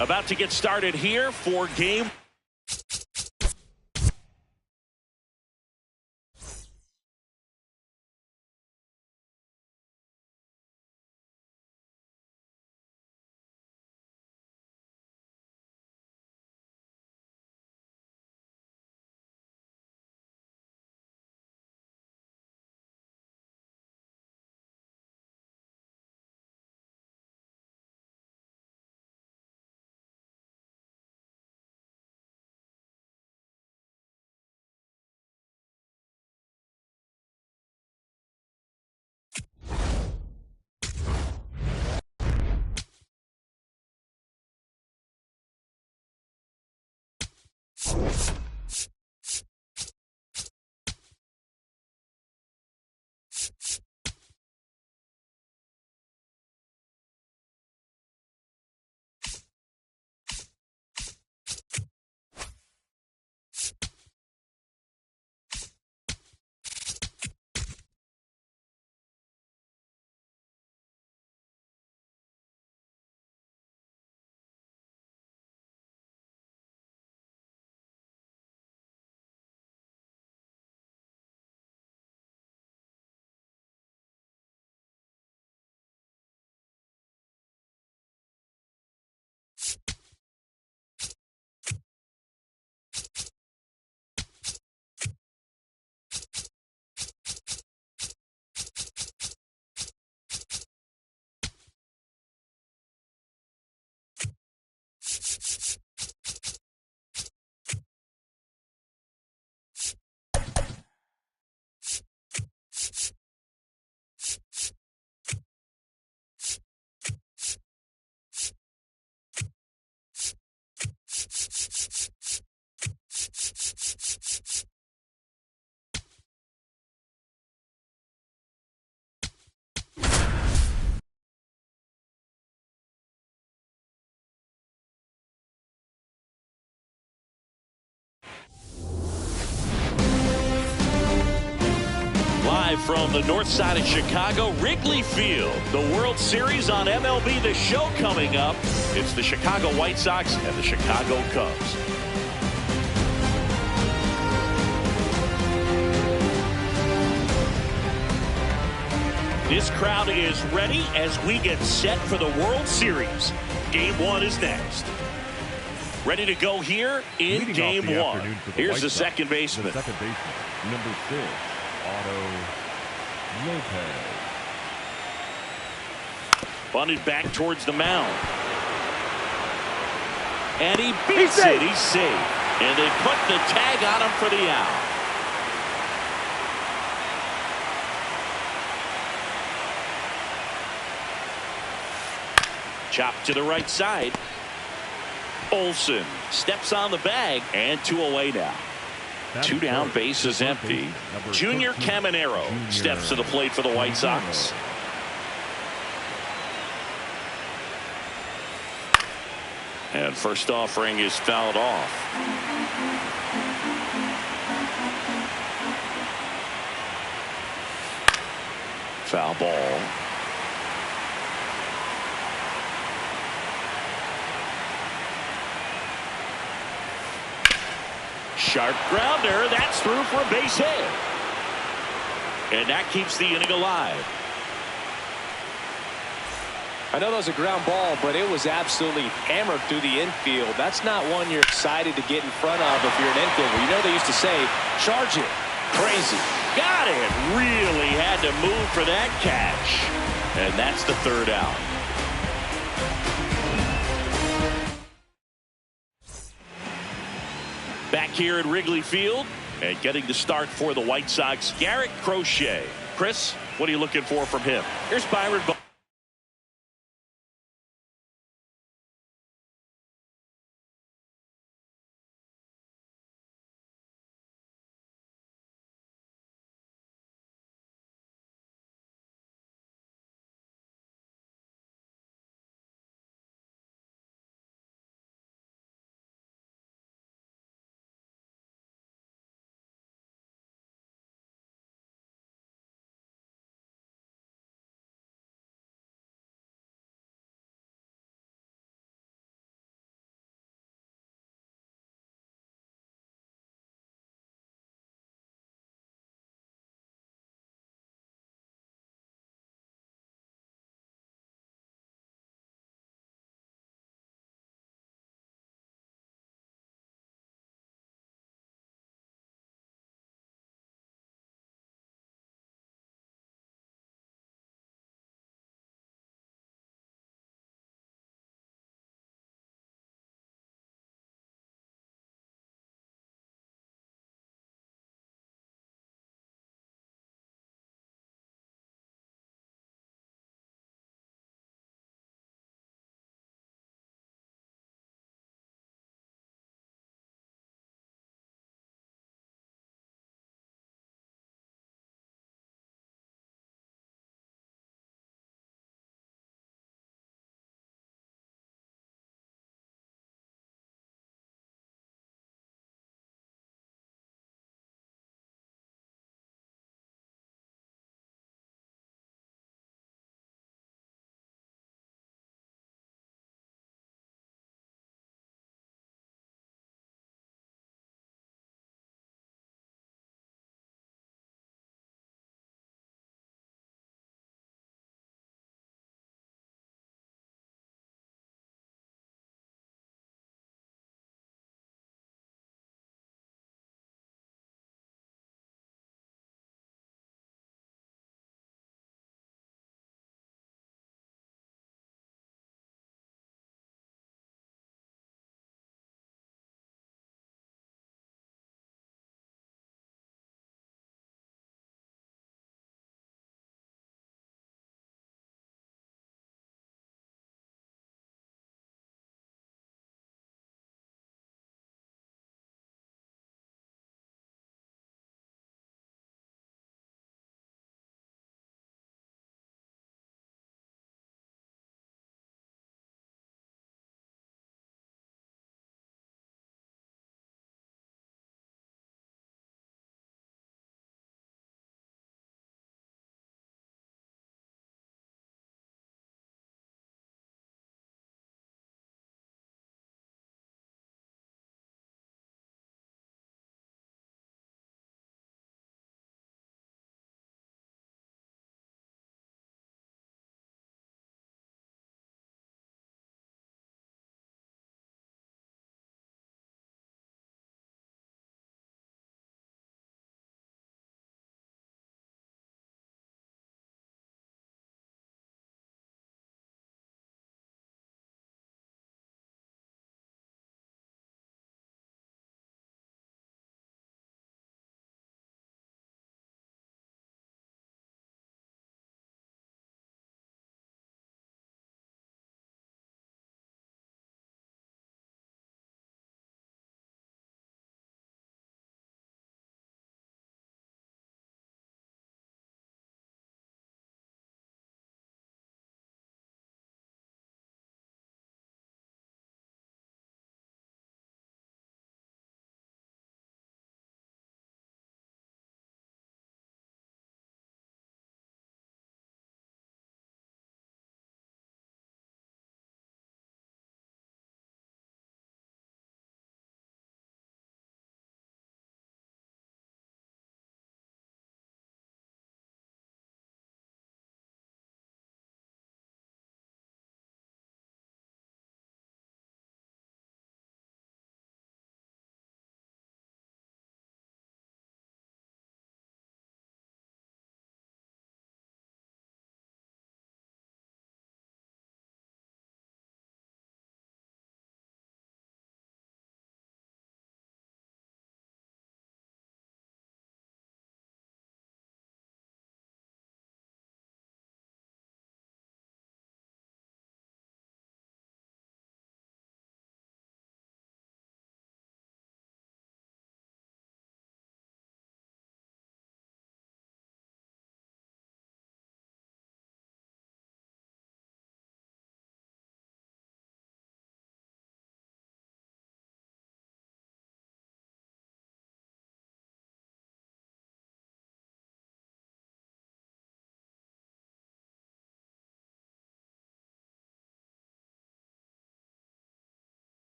About to get started here for game. Live from the north side of Chicago, Wrigley Field. The World Series on MLB The Show coming up. It's the Chicago White Sox and the Chicago Cubs. This crowd is ready as we get set for the World Series. Game 1 is next. Ready to go here in Game 1. Here's the second baseman. Number 6, Otto Lopez. Bunted back towards the mound. And he beats it. He's safe. And they put the tag on him for the out. Chopped to the right side. Olsen steps on the bag, and 2 away now. 2 down, base is empty. Junior Caminero steps to the plate for the White Sox. And first offering is fouled off. Foul ball. Sharp grounder. That's through for a base hit. And that keeps the inning alive. I know that was a ground ball, but it was absolutely hammered through the infield. That's not one you're excited to get in front of if you're an infielder. You know they used to say, charge it. Crazy. Got it. Really had to move for that catch. And that's the third out. Back here at Wrigley Field and getting the start for the White Sox, j.Cristian. Chris, what are you looking for from him? Here's Byron.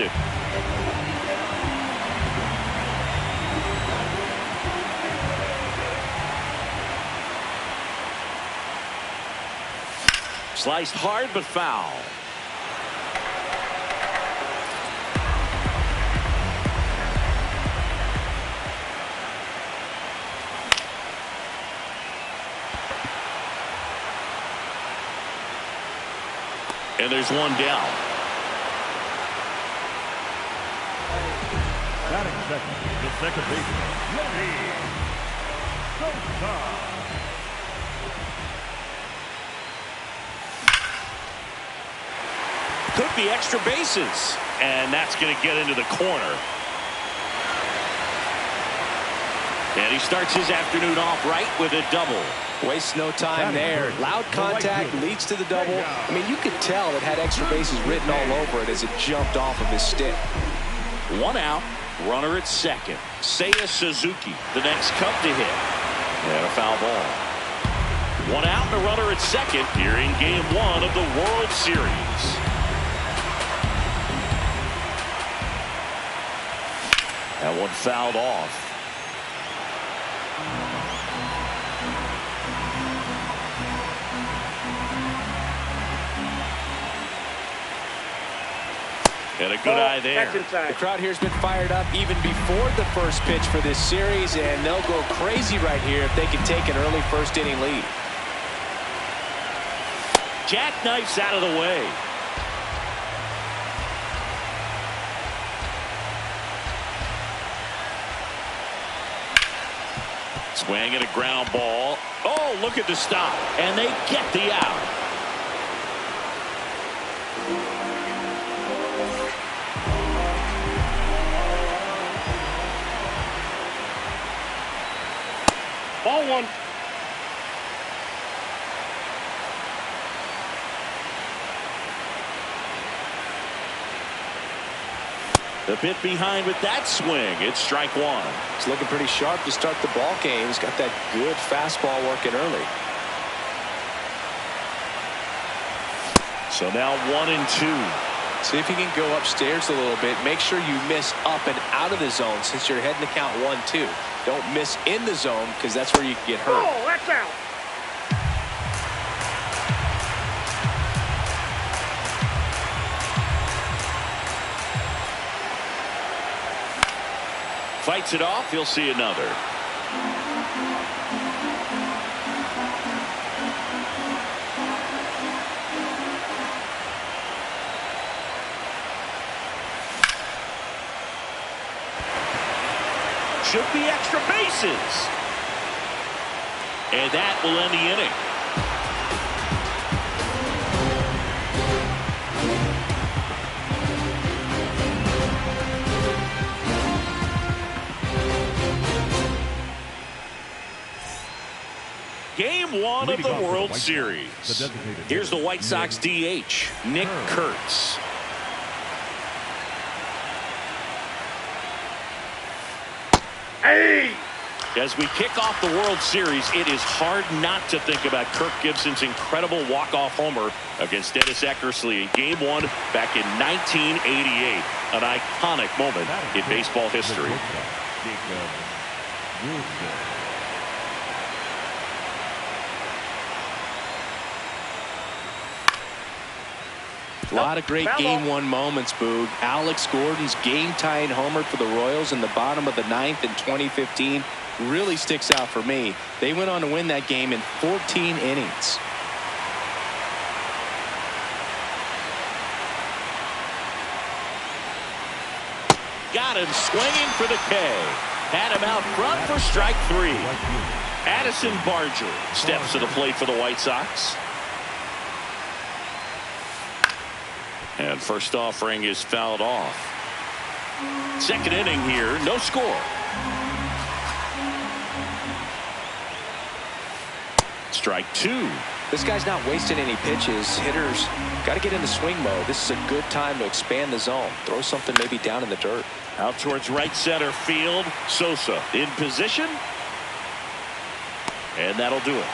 missed it. Sliced hard, but foul. And there's one down. Batting second, the second baseman, Could be extra bases. And that's going to get into the corner. And he starts his afternoon off right with a double. Wastes no time there. Loud contact leads to the double. I mean, you could tell it had extra bases written all over it as it jumped off of his stick. One out, runner at second. Seiya Suzuki, the next Cub to hit. And a foul ball. One out and a runner at second here in Game 1 of the World Series. That one fouled off. And a good eye there. The crowd here has been fired up even before the first pitch for this series, and they'll go crazy right here if they can take an early first inning lead. Jackknifes out of the way. Swing and a ground ball. Oh, look at the stop. And they get the out. Ball one. The bit behind with that swing. It's strike one. He's looking pretty sharp to start the ball game. He's got that good fastball working early. So now 1-2. See if you can go upstairs a little bit. Make sure you miss up and out of the zone since you're heading to count 1-2. Don't miss in the zone because that's where you can get hurt. Oh, that's out. Fights it off. He'll see another. Should be extra bases. And that will end the inning. Game 1 of the World Series. Here's the White Sox DH, Nick Kurtz. Hey! As we kick off the World Series, it is hard not to think about Kirk Gibson's incredible walk-off homer against Dennis Eckersley in Game 1 back in 1988. An iconic moment in baseball history. A lot of great Game 1 moments, Boog. Alex Gordon's game-tying homer for the Royals in the bottom of the 9th in 2015 really sticks out for me. They went on to win that game in 14 innings. Got him swinging for the K. Had him out front for strike 3. Addison Barger steps to the plate for the White Sox. And first offering is fouled off. Second inning here, no score. Strike 2. This guy's not wasting any pitches. Hitters got to get into swing mode. This is a good time to expand the zone. Throw something maybe down in the dirt. Out towards right center field. Sosa in position. And that'll do it.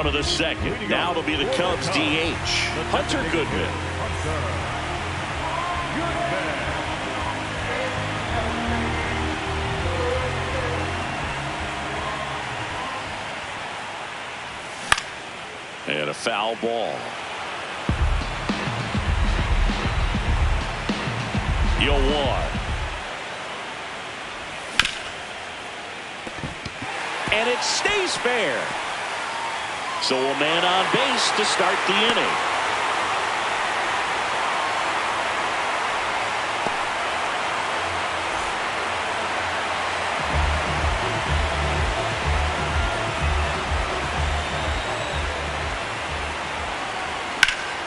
Bottom of the second. Now it'll be the Cubs DH, Hunter Goodman. And a foul ball. One. And it stays fair. So a man on base to start the inning.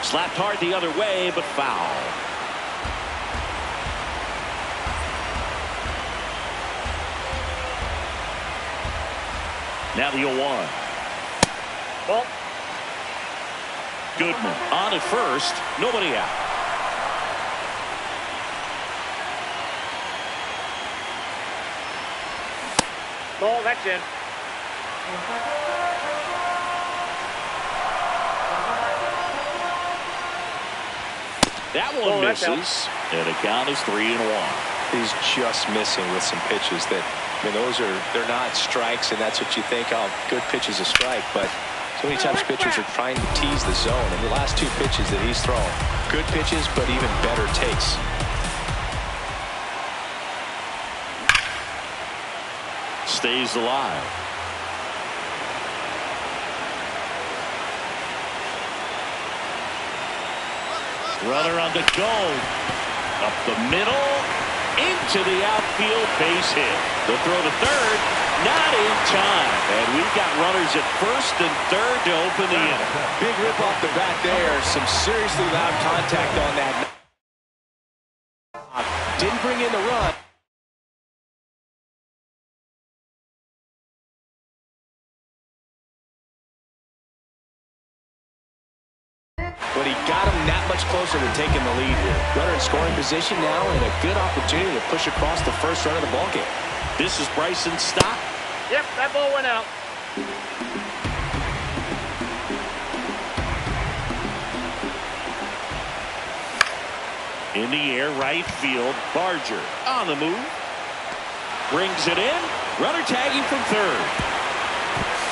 Slapped hard the other way, but foul. Now the 0-1. Ball. Goodman on at first. Nobody out. Ball, that's in. That one misses. And the count is 3-1. He's just missing with some pitches that, I mean, they're not strikes, and that's what you think, oh, good pitch is a strike, but so many times pitchers are trying to tease the zone, and the last two pitches that he's thrown, good pitches, but even better takes. Stays alive. Runner on the go. Up the middle. Into the outfield, base hit. The throw to third, not in time. And we've got runners at first and third to open the inning. Big rip off the bat there. Some seriously loud contact on that. Didn't bring in the run. But he got him that much closer to taking the lead here. Runner in scoring position now, and a good opportunity to push across the first run of the ballgame. This is Bryson Stott. Yep, that ball went out. In the air, right field. Barger on the move. Brings it in. Runner tagging from third.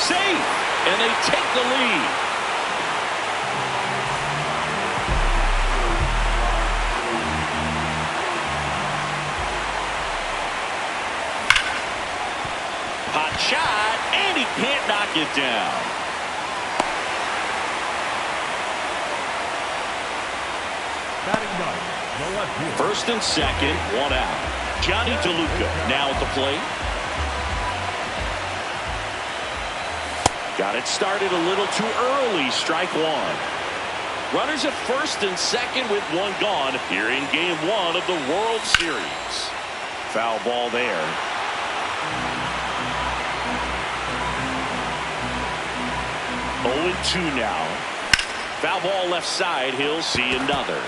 Safe. And they take the lead. Hot shot, and he can't knock it down. Batting ninth, the left field. First and second, one out. Johnny DeLuca now at the plate. Got it started a little too early. Strike one. Runners at first and second with one gone here in game one of the World Series. Foul ball there. Oh, 2 now. Foul ball left side. He'll see another.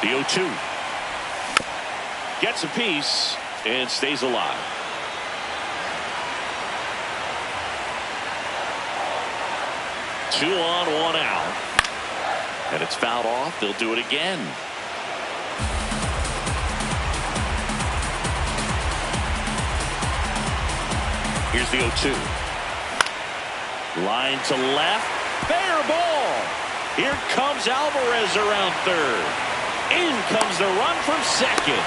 The 0-2. Gets a piece and stays alive. Two on, one out. And it's fouled off. They'll do it again. Here's the 0-2. Line to left. Fair ball. Here comes Alvarez around third. In comes the run from second.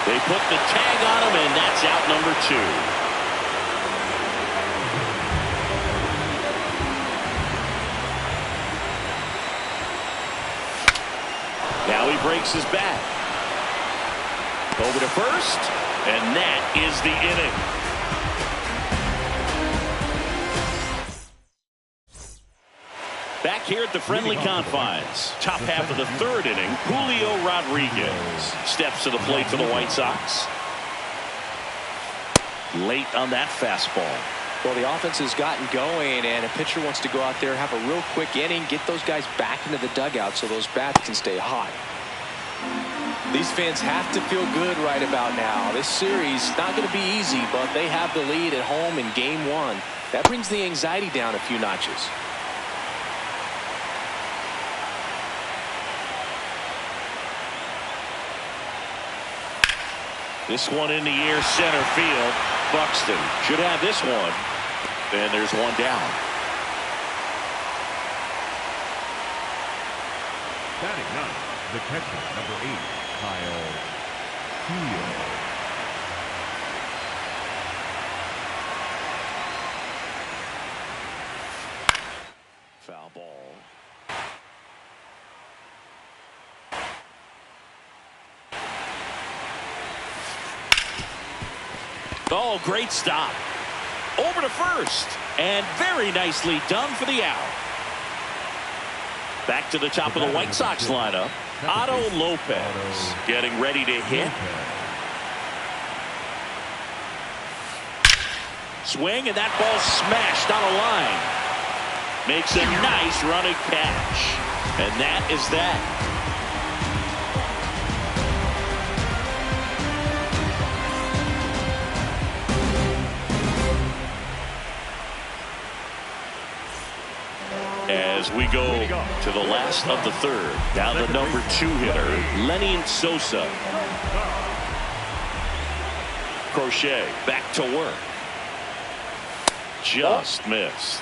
They put the tag on him, and that's out number 2. Now he breaks his back. Over to first, and that is the inning. Back here at the friendly confines. Top half of the third inning, Julio Rodriguez steps to the plate for the White Sox. Late on that fastball. Well, the offense has gotten going, and a pitcher wants to go out there, have a real quick inning, get those guys back into the dugout so those bats can stay hot. These fans have to feel good right about now. This series not going to be easy, but they have the lead at home in game one. That brings the anxiety down a few notches. This one in the air, center field. Buxton should have this one. And there's one down. Batting ninth, the catcher, number 8, Kyle Steele. Foul ball. Oh, great stop. Over to first. And very nicely done for the out. Back to the top of the White Sox lineup. Otto Lopez getting ready to hit. Swing, and that ball smashed on a line. Makes a nice running catch. And that is that. As we go to the last of the third. Now the number 2 hitter, Lenny Sosa. Crochet back to work. Just missed.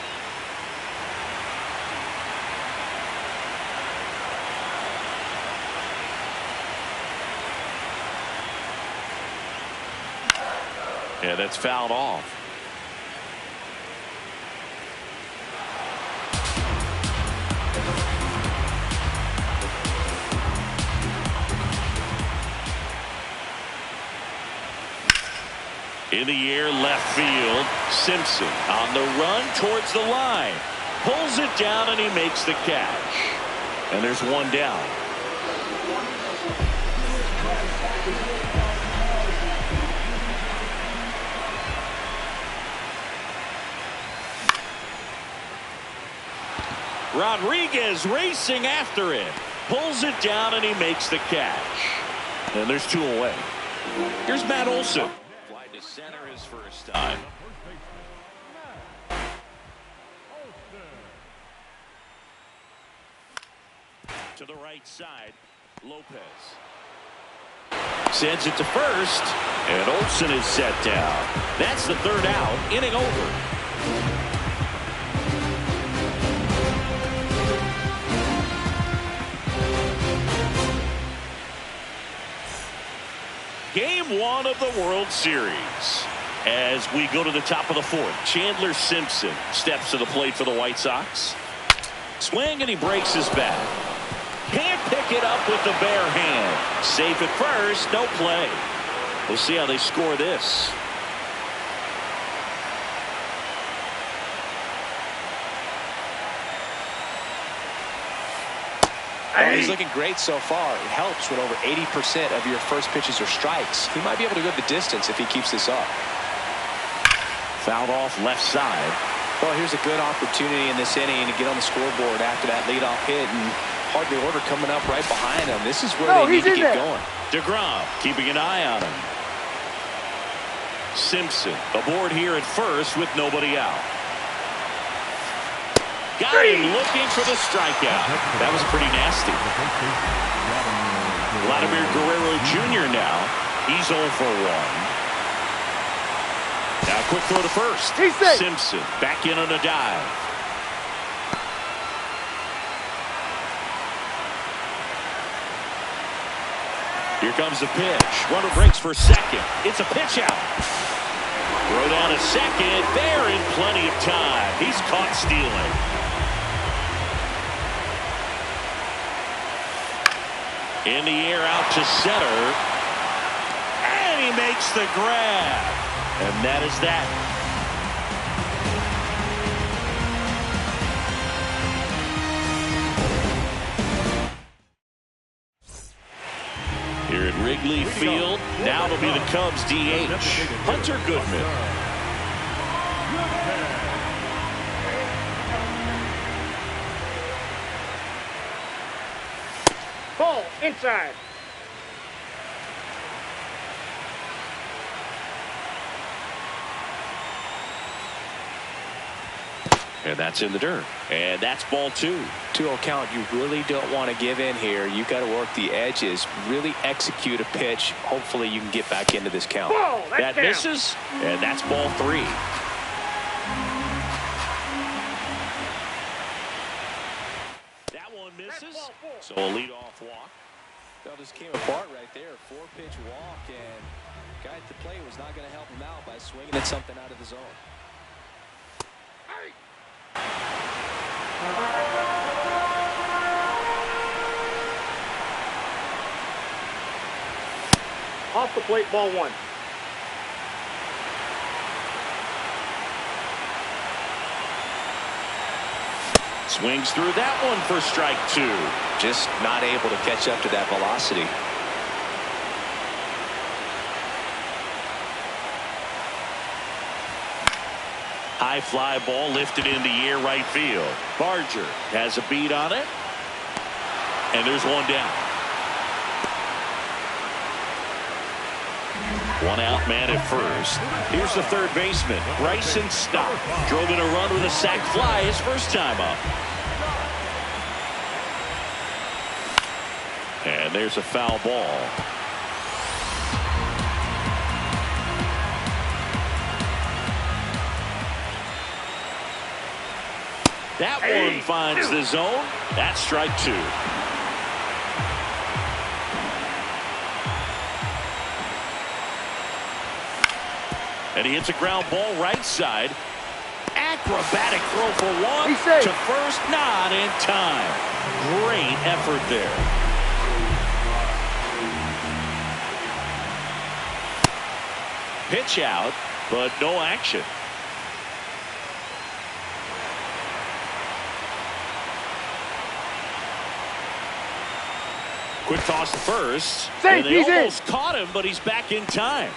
Yeah, that's fouled off. In the air, left field. Simpson on the run towards the line. Pulls it down and he makes the catch. And there's one down. Rodriguez racing after it. Pulls it down and he makes the catch. And there's 2 away. Here's Matt Olson. To center his first time. To the right side, Lopez sends it to first, and Olson is set down. That's the 3rd out, inning over. Game 1 of the World Series. As we go to the top of the 4th, Chandler Simpson steps to the plate for the White Sox. Swing, and he breaks his bat. Can't pick it up with the bare hand. Safe at first, no play. We'll see how they score this. Well, he's looking great so far. It helps when over 80% of your first pitches are strikes. He might be able to go the distance if he keeps this up. Fouled off left side. Well, here's a good opportunity in this inning to get on the scoreboard after that leadoff hit, and hardly order coming up right behind him. This is where they need to get going. DeGrom keeping an eye on him. Simpson aboard here at first with nobody out. Got him looking for the strikeout. That was pretty nasty. Vladimir Guerrero Jr. now. He's 0 for 1. Now quick throw to first. Simpson back in on a dive. Here comes the pitch. Runner breaks for second. It's a pitch out. Throw down a second. They're in plenty of time. He's caught stealing. In the air out to center. And he makes the grab. And that is that. Here at Wrigley Field, now it'll be the Cubs DH, Hunter Goodman. Ball inside. And that's in the dirt. And that's ball 2. 2-0 count. You really don't want to give in here. You got to work the edges, really execute a pitch. Hopefully you can get back into this count. That misses, and that's ball 3. That one misses, so a leadoff walk. That just came apart right there. 4-pitch walk, and the guy at the plate was not going to help him out by swinging at something out of the zone. Off the plate, ball 1. Swings through that one for strike 2. Just not able to catch up to that velocity. High fly ball lifted in the air right field. Barger has a beat on it. And there's one down. One out man at first. Here's the third baseman, Bryson Stott. Drove in a run with a sac fly his first time up. And there's a foul ball. That one finds the zone. That's strike 2. And he hits a ground ball right side. Acrobatic throw for 1 to first, not in time. Great effort there. Pitch out, but no action. Quick toss to first. And they almost caught him, but he's back in time.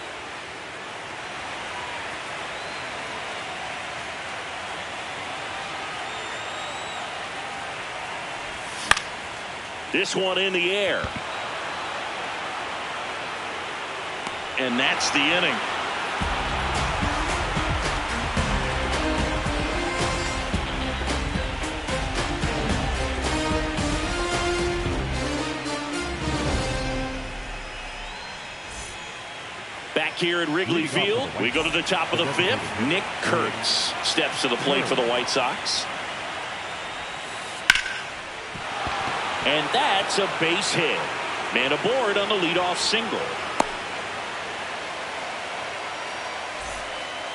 This one in the air. And that's the inning. Back here at Wrigley Field, we go to the top of the 5th. Nick Kurtz steps to the plate for the White Sox. And that's a base hit. Man aboard on the leadoff single.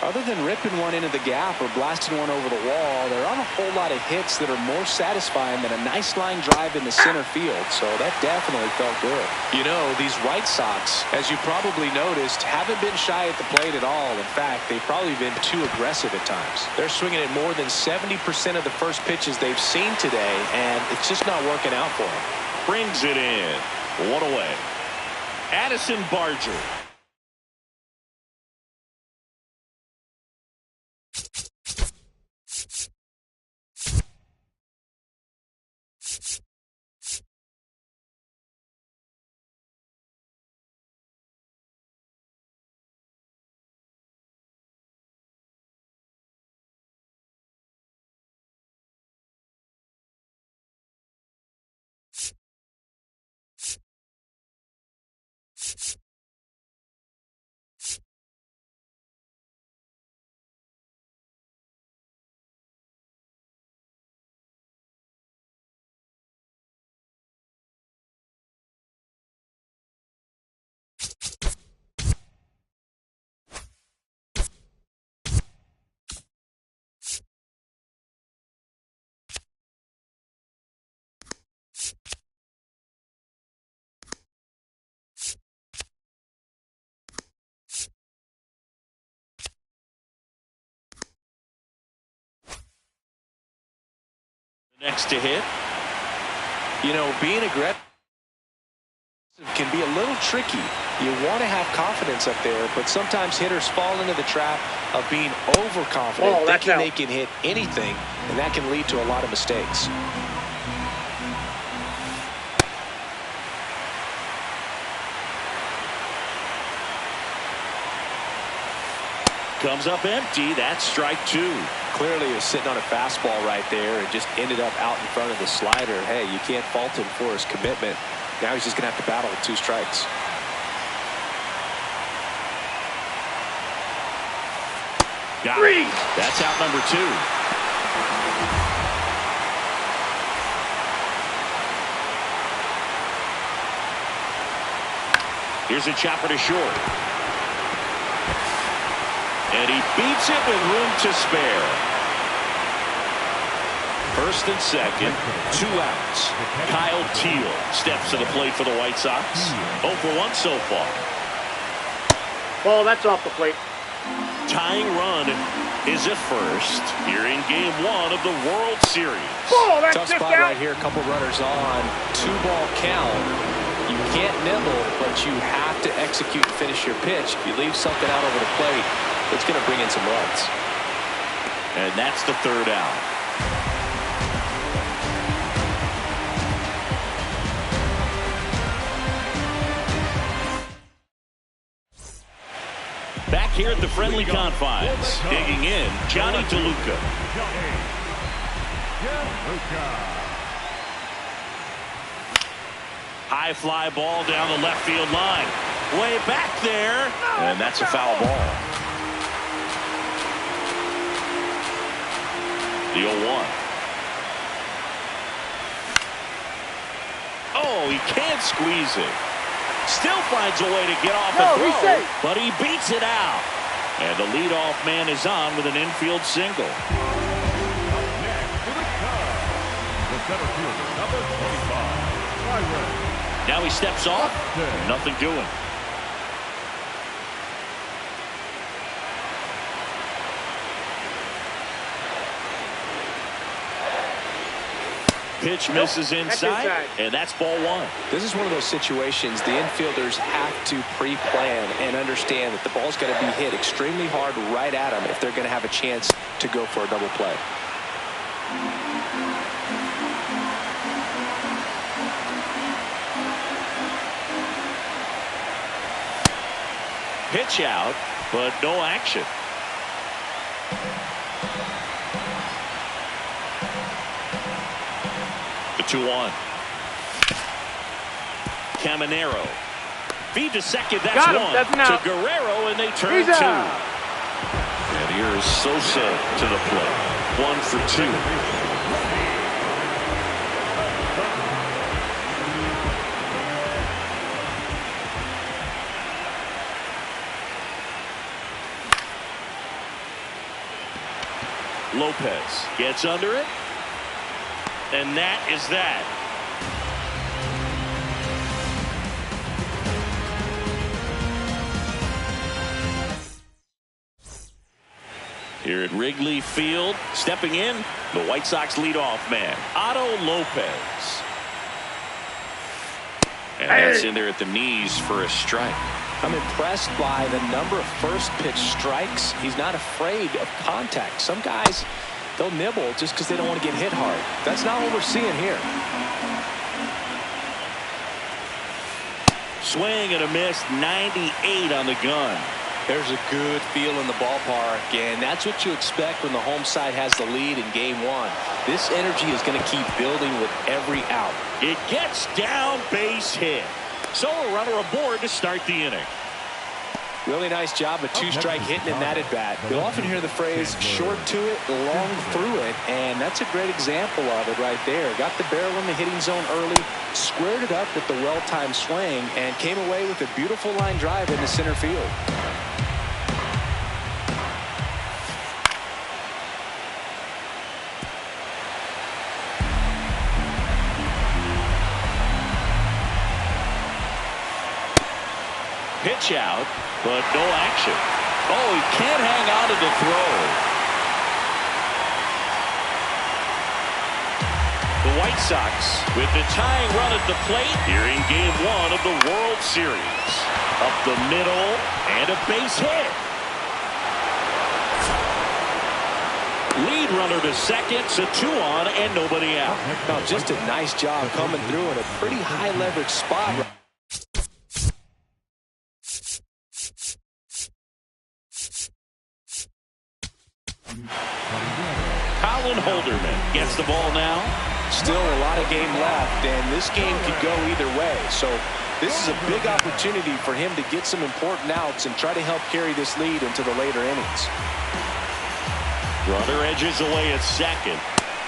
Other than ripping one into the gap or blasting one over the wall, there aren't a whole lot of hits that are more satisfying than a nice line drive in the center field. So that definitely felt good. You know, these White Sox, as you probably noticed, haven't been shy at the plate at all. In fact, they've probably been too aggressive at times. They're swinging at more than 70% of the first pitches they've seen today, and it's just not working out for them. Brings it in. 1 away. Addison Barger. Next to hit. You know, being aggressive can be a little tricky. You want to have confidence up there, but sometimes hitters fall into the trap of being overconfident, thinking they can hit anything, and that can lead to a lot of mistakes. comes up empty. That's strike two. Clearly he was sitting on a fastball right there and just ended up out in front of the slider. Hey, you can't fault him for his commitment. Now he's just going to have to battle with 2 strikes. Got it. That's out number 2. Here's a chopper to short. And he beats it with room to spare. First and second, 2 outs. Kyle Teal steps to the plate for the White Sox. 0 for 1 so far. Ball, that's off the plate. Tying run is at first here in Game 1 of the World Series. Ball, that's tough spot right here. A couple runners on. 2-ball count. You can't nibble, but you have to execute and finish your pitch. If you leave something out over the plate, it's going to bring in some runs. And that's the 3rd out. Back here at the friendly confines, digging in, Johnny DeLuca. High fly ball down the left field line. Way back there. And that's a foul ball. The 0-1. Oh, he can't squeeze it. Still finds a way to get off a throw, but he beats it out. And the leadoff man is on with an infield single. Up next for the Cubs, the center fielder, number 25, Byron. Now he steps off. Nothing doing. Pitch misses inside, and that's ball 1. This is one of those situations the infielders have to pre-plan and understand that the ball's got to be hit extremely hard right at them if they're going to have a chance to go for a double play. Pitch out, but no action. The 2-1. Caminero. Feed to second, that's 1. To Guerrero, and they turn 2. And here's Sosa to the plate. 1 for 2. Lopez gets under it, and that is that. Here at Wrigley Field, stepping in, the White Sox leadoff man, Otto Lopez. And that's in there at the knees for a strike. I'm impressed by the number of first pitch strikes. He's not afraid of contact. Some guys, they'll nibble just because they don't want to get hit hard. That's not what we're seeing here. Swing and a miss, 98 on the gun. There's a good feel in the ballpark, and that's what you expect when the home side has the lead in Game 1. This energy is going to keep building with every out. It gets down, base hit. So a runner aboard to start the inning. Really nice job of 2-strike hitting in that at bat. You'll often hear the phrase short to it, long through it, and that's a great example of it right there. Got the barrel in the hitting zone early, squared it up with the well-timed swing, and came away with a beautiful line drive into center field. Pitch out, but no action. Oh, he can't hang on to the throw. The White Sox with the tying run at the plate here in Game 1 of the World Series. Up the middle and a base hit. Lead runner to second, so 2 on and nobody out. No, just a nice job coming through in a pretty high leverage spot. the ball now. Still a lot of game left, and this game could go either way. So this is a big opportunity for him to get some important outs and try to help carry this lead into the later innings. Runner edges away at second.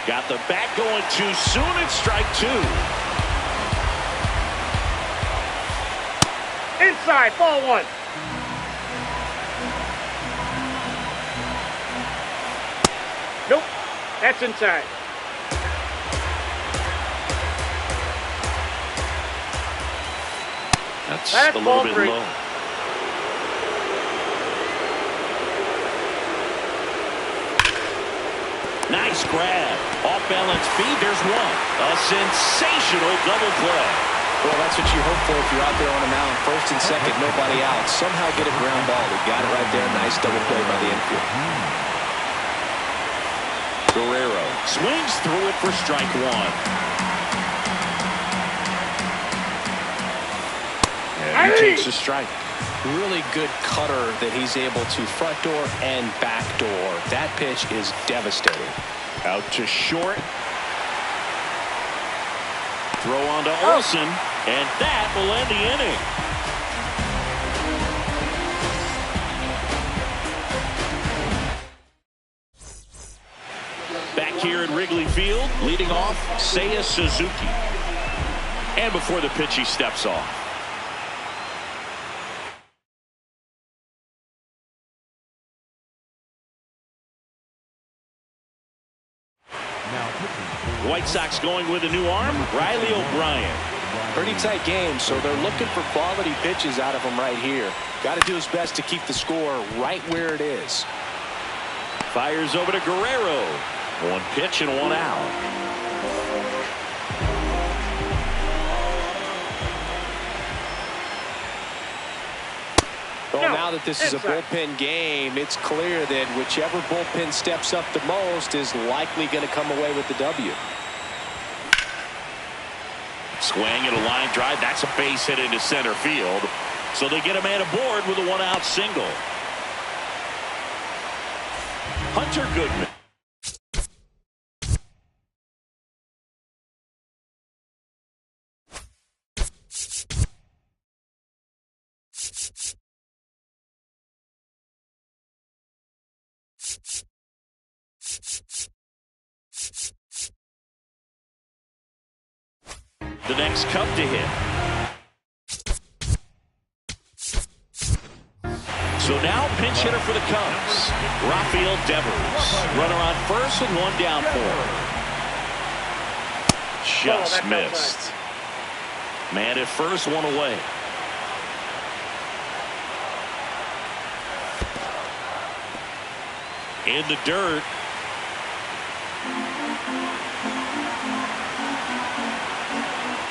Got the bat going too soon. It's strike two. Inside, ball one. Nope, that's inside. That's a little bit low. Nice grab. Off-balance feed. There's one. A sensational double play. Well, that's what you hope for if you're out there on the mound. First and second, nobody out. Somehow get a ground ball. He got it right there. Nice double play by the infield. Guerrero swings through it for strike one. And he takes a strike. Really good cutter that he's able to front door and back door. That pitch is devastating. Out to short. Throw on to Olsen, and that will end the inning. Back here at Wrigley Field, leading off, Seiya Suzuki. And before the pitch, he steps off. White Sox going with a new arm, Riley O'Brien. Pretty tight game, so they're looking for quality pitches out of him right here. Got to do his best to keep the score right where it is. Fires over to Guerrero. One pitch and one out. Well, now that this is a bullpen game, it's clear that whichever bullpen steps up the most is likely going to come away with the W. Swing and a line drive. That's a base hit into center field. So they get a man aboard with a one-out single. Hunter Goodman. The next Cub to hit. So now pinch hitter for the Cubs, Rafael Devers. Runner on first and one down four. Just missed. Man at first, one away. In the dirt.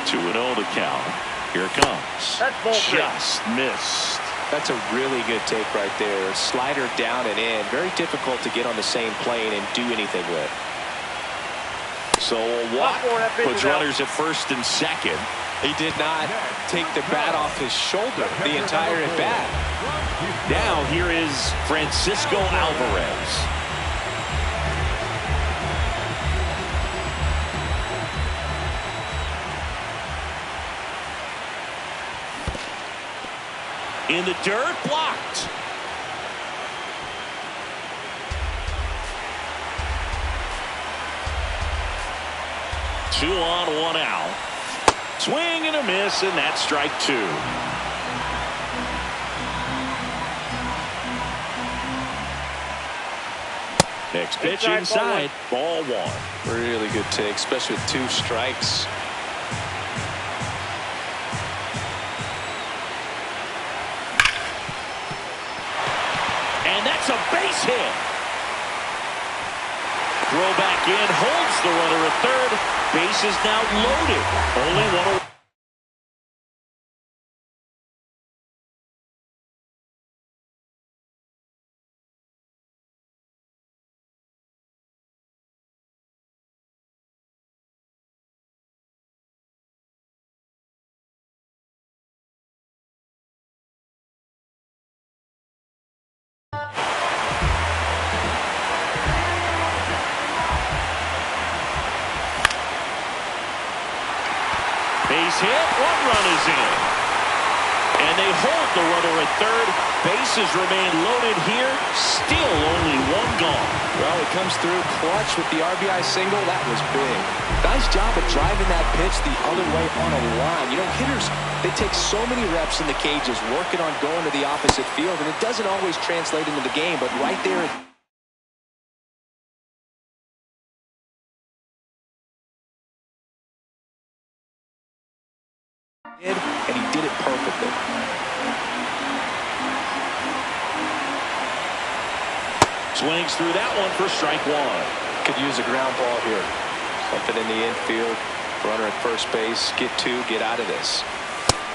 Two and 0 the count. Here it comes. Just missed. That's a really good take right there. Slider down and in. Very difficult to get on the same plane and do anything with. So a walk puts runners at first and second. He did not take the bat off his shoulder the entire at bat. Now here is Francisco Alvarez. In the dirt, blocked. Two on, one out. Swing and a miss, and that's strike two. Next pitch inside, ball one. Really good take, especially with two strikes. That's a base hit. Throw back in, holds the runner at third. Base is now loaded. Only one away. base hit. One run is in. And they hold the runner at third. Bases remain loaded here. Still only one gone. Well, it comes through clutch with the RBI single. That was big. Nice job of driving that pitch the other way on a line. You know, hitters, they take so many reps in the cages working on going to the opposite field, and it doesn't always translate into the game, but right there and he did it perfectly. Swings through that one for strike one. Could use a ground ball here. Something in the infield. Runner at first base. Get two. Get out of this.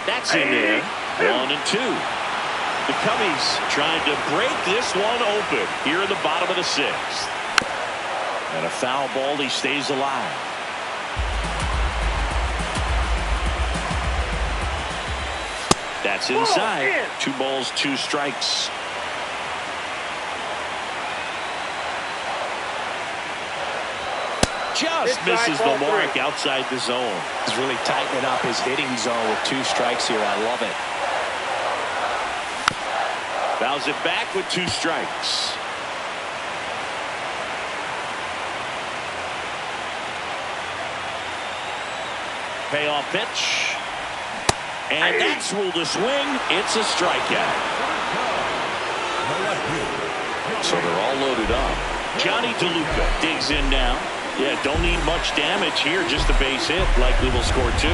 That's in there. 1-2. The Cubbies trying to break this one open here in the bottom of the sixth. And a foul ball. He stays alive. That's inside. 2 balls, 2 strikes. Just misses the mark outside the zone. He's really tightening up his hitting zone with 2 strikes here. I love it. Fouls it back with 2 strikes. Payoff pitch. And that's ruled a swing. It's a strikeout. So they're all loaded up. Johnny DeLuca digs in now. Yeah, don't need much damage here. Just a base hit. Likely will score 2.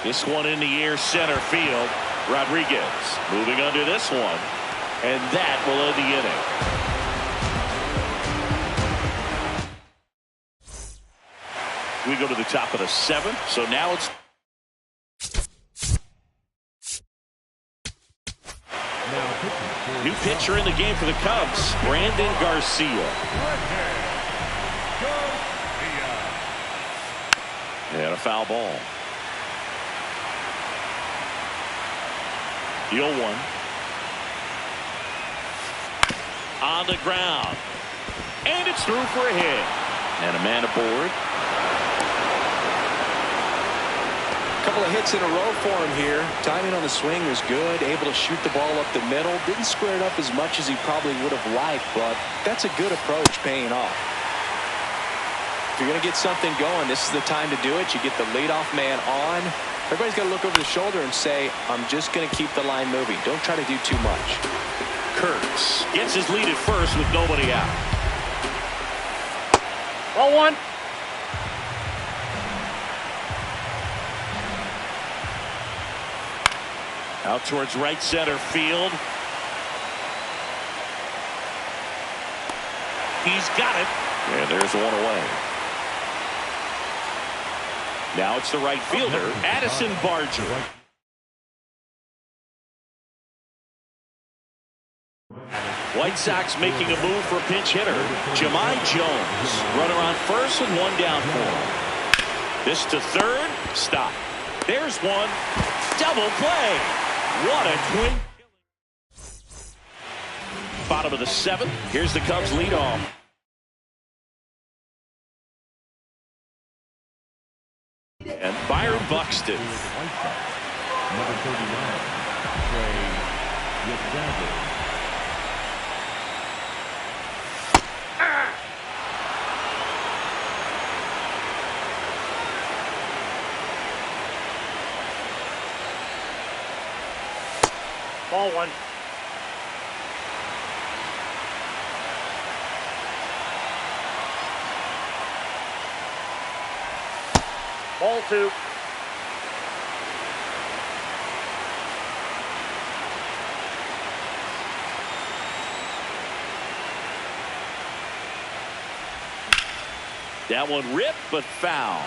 This one in the air, center field. Rodriguez moving under this one. And that will end the inning. We go to the top of the 7th. So now it's new pitcher in the game for the Cubs, Brandon Garcia. And a foul ball. The 0-1. On the ground. And it's through for a hit. And a man aboard. Couple of hits in a row for him here. Timing on the swing was good. Able to shoot the ball up the middle. Didn't square it up as much as he probably would have liked, but that's a good approach paying off. If you're going to get something going, this is the time to do it. You get the leadoff man on. Everybody's got to look over the shoulder and say, I'm just going to keep the line moving. Don't try to do too much. Kurtz gets his lead at first with nobody out. 0-1. Out towards right center field. He's got it. And there's one away. Now it's the right fielder, Addison Barger. White Sox making a move for a pinch hitter, Jahmai Jones. Runner on first and 1 down for him. This to third. Stop. There's one. Double play. What a twin. Bottom of the 7th. Here's the Cubs leadoff. And Byron Buxton. Number 39, Trey Yasdagger. Ball 1. Ball 2. That one ripped, but foul.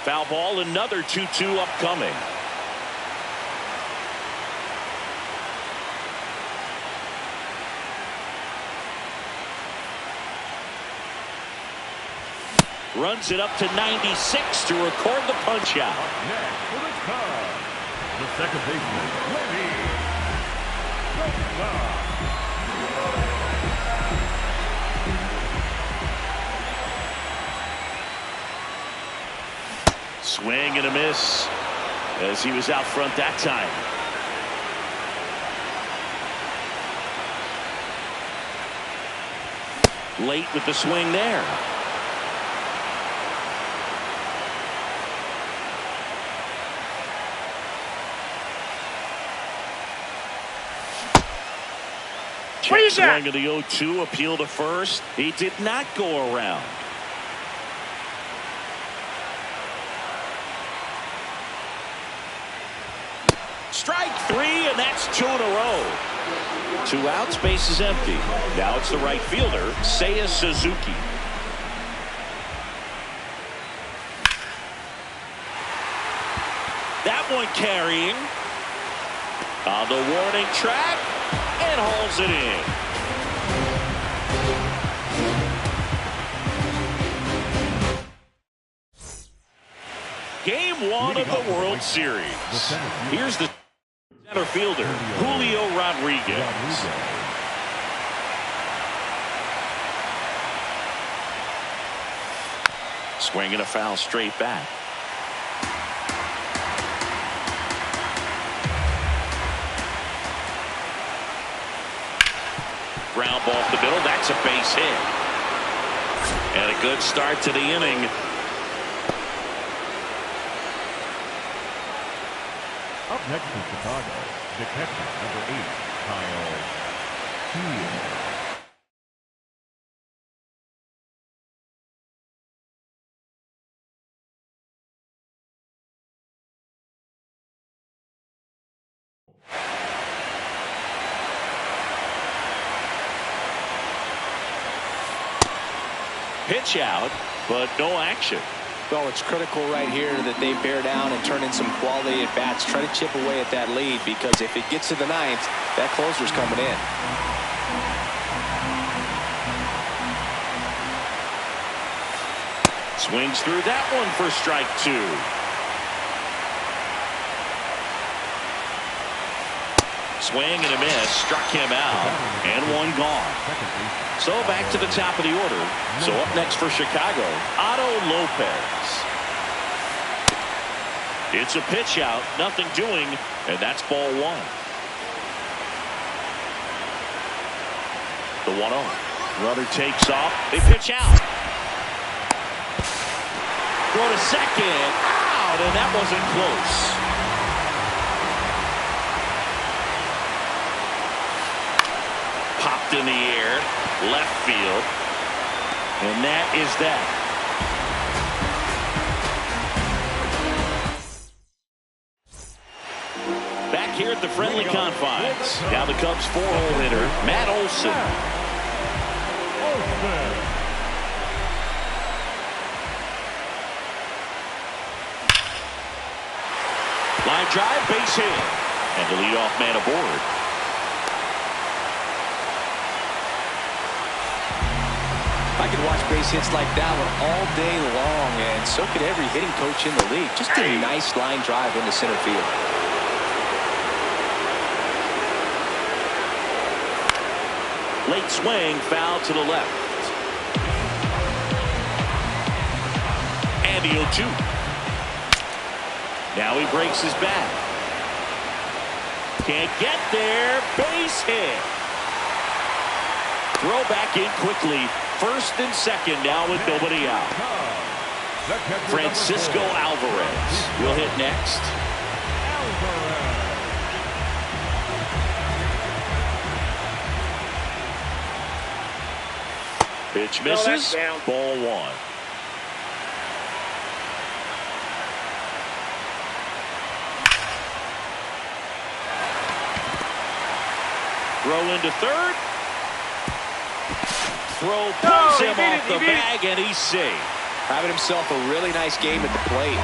Foul ball, another 2-2 upcoming. Runs it up to 96 to record the punch out. Up next for the Cubs, the second baseman, Lenny. Swing and a miss as he was out front that time. Late with the swing there. Check swing of the 0-2, appeal to first. He did not go around. Strike three, and that's 2 in a row. 2 outs, base is empty. Now it's the right fielder, Seiya Suzuki. That one carrying on the warning track and hauls it in. Game 1 of the World Series. Here's the center fielder, Julio Rodriguez. Swinging a foul straight back. Ground ball up the middle. That's a base hit. And a good start to the inning. Up next in Chicago, the catcher, number 8, Kyle Keel. Pitch out, but no action. Well, it's critical right here that they bear down and turn in some quality at bats. Try to chip away at that lead, because if it gets to the 9th, that closer's coming in. Swings through that one for strike 2. Swing and a miss, struck him out, and one gone. So back to the top of the order. So up next for Chicago, Otto Lopez. It's a pitch out, nothing doing, and that's ball 1. The 1-0. Runner takes off. They pitch out. Throw to second. Out, and that wasn't close. Popped in the air, left field, and that is that. Back here at the friendly confines. Now the Cubs 4-hole hitter, Matt Olson. Line drive, base hit, and the leadoff man aboard. I could watch base hits like that one all day long, and so could every hitting coach in the league. Just a nice line drive into center field. Late swing, foul to the left. And the 0-2. Now he breaks his bat. Can't get there. Base hit. Throw back in quickly. First and second now with nobody out. Francisco Alvarez will hit next. Pitch misses. Ball 1. Throw into third. Throw pulls him off the bag, and he's safe. Having himself a really nice game at the plate.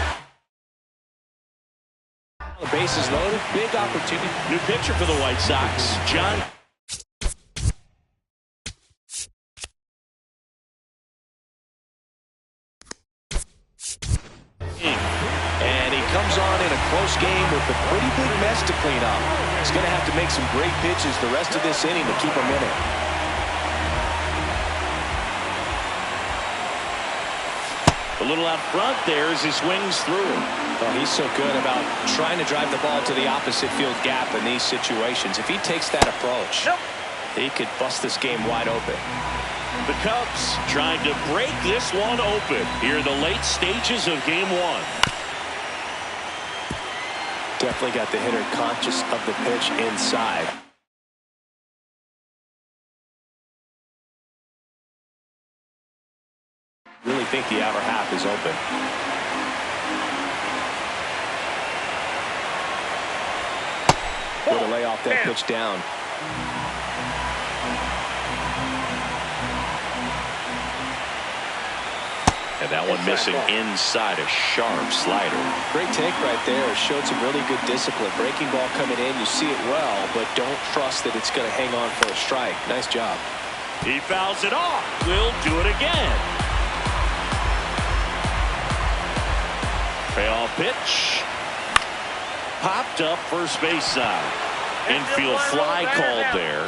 The bases loaded, big opportunity. New pitcher for the White Sox, John comes on in a close game with a pretty big mess to clean up. He's going to have to make some great pitches the rest of this inning to keep him in it. A little out front there as he swings through. Oh, he's so good about trying to drive the ball to the opposite field gap in these situations. If he takes that approach, he could bust this game wide open. The Cubs trying to break this one open here in the late stages of game one. Definitely got the hitter conscious of the pitch inside. Really think the outer half is open. Way to lay off that pitch down. And that one missing inside a sharp slider. Great take right there. Showed some really good discipline. Breaking ball coming in, you see it well, but don't trust that it's going to hang on for a strike. Nice job. He fouls it off. We'll do it again. Payoff pitch. Popped up first base side. Infield fly called there.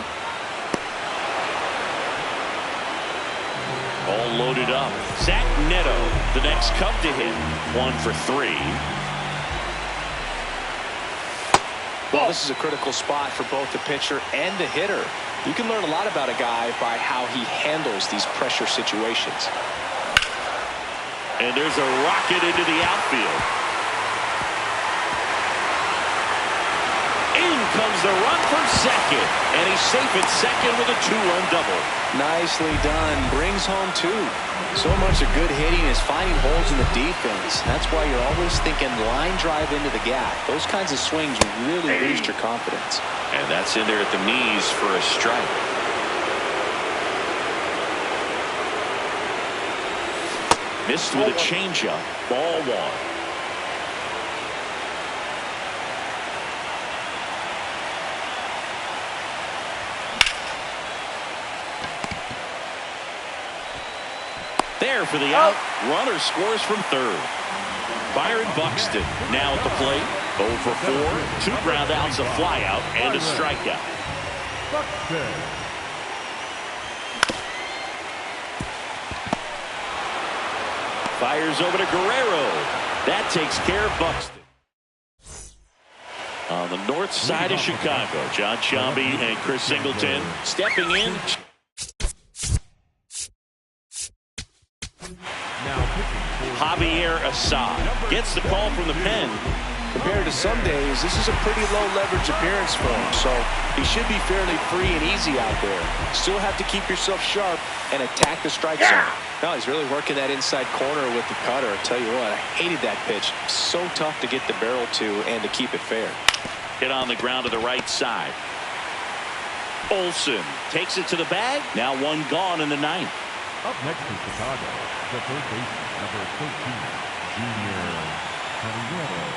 All loaded up. Zach Neto, the next Cub to hit. 1 for 3. Well, this is a critical spot for both the pitcher and the hitter. You can learn a lot about a guy by how he handles these pressure situations. And there's a rocket into the outfield. In comes the run from second. And he's safe at second with a 2-run double. Nicely done. Brings home 2. So much of good hitting is finding holes in the defense. That's why you're always thinking line drive into the gap. Those kinds of swings really boost your confidence. And that's in there at the knees for a strike. Missed with a changeup. Ball 1. There for the out. Runner scores from third. Byron Buxton now at the plate. 0 for 4. 2 ground outs, a fly out, and a strikeout. Buxton. Fires over to Guerrero. That takes care of Buxton. On the north side of Chicago, John Sciambi and Chris Singleton stepping in. Javier Assad gets the call from the pen. Compared to some days, this is a pretty low leverage appearance for him, so he should be fairly free and easy out there. Still have to keep yourself sharp and attack the strike zone. No, he's really working that inside corner with the cutter. I tell you what, I hated that pitch. So tough to get the barrel to and to keep it fair. Hit on the ground to the right side. Olsen takes it to the bag. Now 1 gone in the 9th. Up next in Chicago, the third baseman, number 13, Junior Guerrero.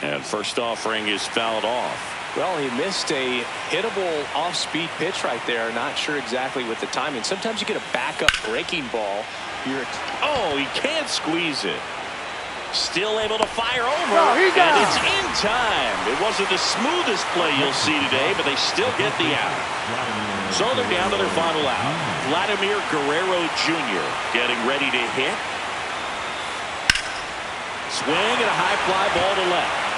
And first offering is fouled off. Well, he missed a hittable off-speed pitch right there. Not sure exactly with the timing. Sometimes you get a backup breaking ball. Oh, he can't squeeze it. Still able to fire over. And it's in time. It wasn't the smoothest play you'll see today, but they still get the out. So they're down to their final out. Vladimir Guerrero Jr. getting ready to hit. Swing and a high fly ball to left.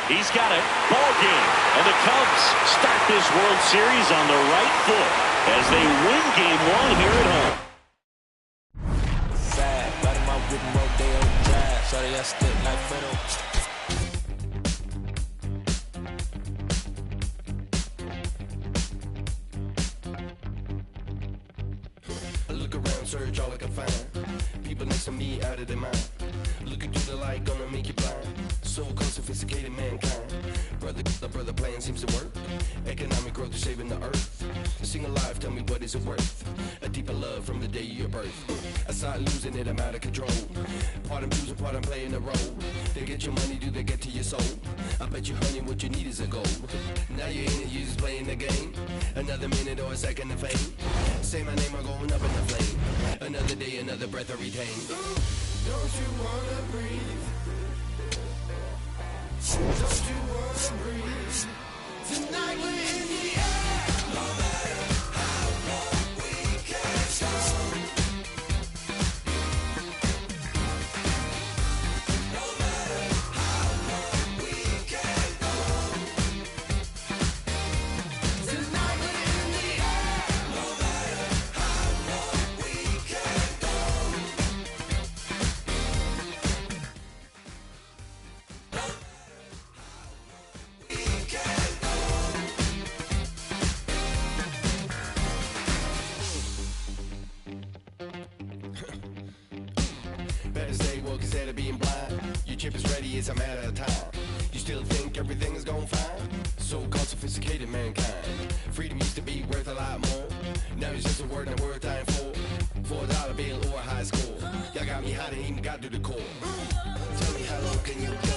He's got it. Ball game. And the Cubs start this World Series on the right foot as they win game 1 here at home. I look around, search all I can find. People next to me out of their mind. Looking through the light, gonna make you blind. So called sophisticated mankind. Brother plan seems to work. Economic growth is saving the earth. Sing alive, tell me what is it worth? A deeper love from the day of your birth. I start losing it, I'm out of control. Part I'm losing, part I'm playing a role. They get your money, do they get to your soul? I bet you, honey, what you need is a goal. Now you're in it, you just playing the game. Another minute or a second of fame. Say my name, I'm going up in the flame. Another day, another breath I retain. Don't you wanna Better stay woke instead of being blind. Your chip is ready, it's a matter of time. You still think everything is going fine? So-called sophisticated mankind. Freedom used to be worth a lot more. Now it's just a word and a word dying for. For $1 bill or a high score. Y'all got me hot and even got to the core. Tell me how low can you go?